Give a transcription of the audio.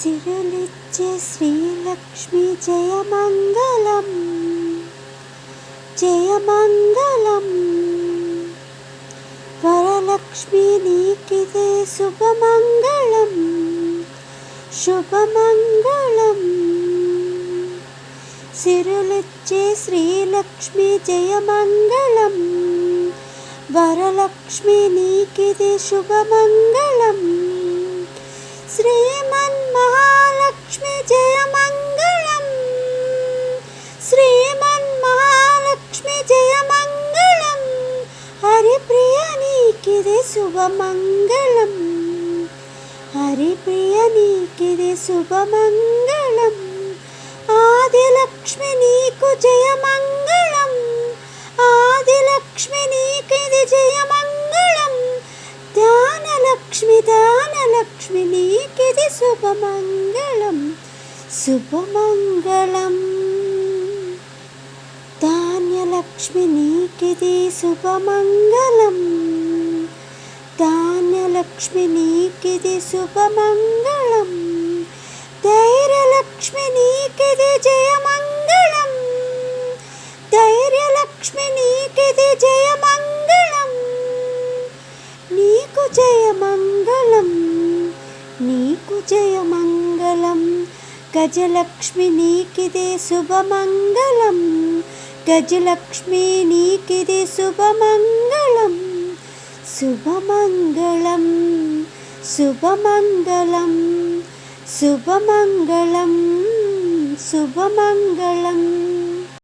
సిరులిచ్చే శ్రీలక్ష్మి జయమంగళం జయమంగళం. వరలక్ష్మి నీకిదే శుభమంగళం శుభమంగళం. సిరులిచ్చే శ్రీలక్ష్మి జయమంగళం. వరలక్ష్మి నీకిదే శుభమంగళం. శ్రీమన్మహాలక్ష్మి జయమంగళం. శ్రీమన్మహాలక్ష్మి జయమంగళం. హరిప్రియ నీకిదే శుభమంగళం. హరిప్రియ నీకిదే శుభమంగళం. ఆదిలక్ష్మి నీకు జయమంగళం. ఆదిలక్ష్మి నీకిది జయమంగళం. దానలక్ష్మి నీకిది శుభమంగళం శుభమంగళం. ధాన్యలక్ష్మి నీకిది శుభమంగళం. ధాన్యలక్ష్మి నీకిది శుభమంగళం. ధైర్యలక్ష్మి నీకిది జయమంగళం. ధైర్యలక్ష్మి నీకిది జయమంగళం. నీకు జయమంగళం నీకు జయమంగళం. గజలక్ష్మి నీకిదే శుభమంగళం. గజలక్ష్మి నీకిదే శుభమంగళం శుభమంగళం శుభమంగళం శుభమంగళం శుభమంగళం.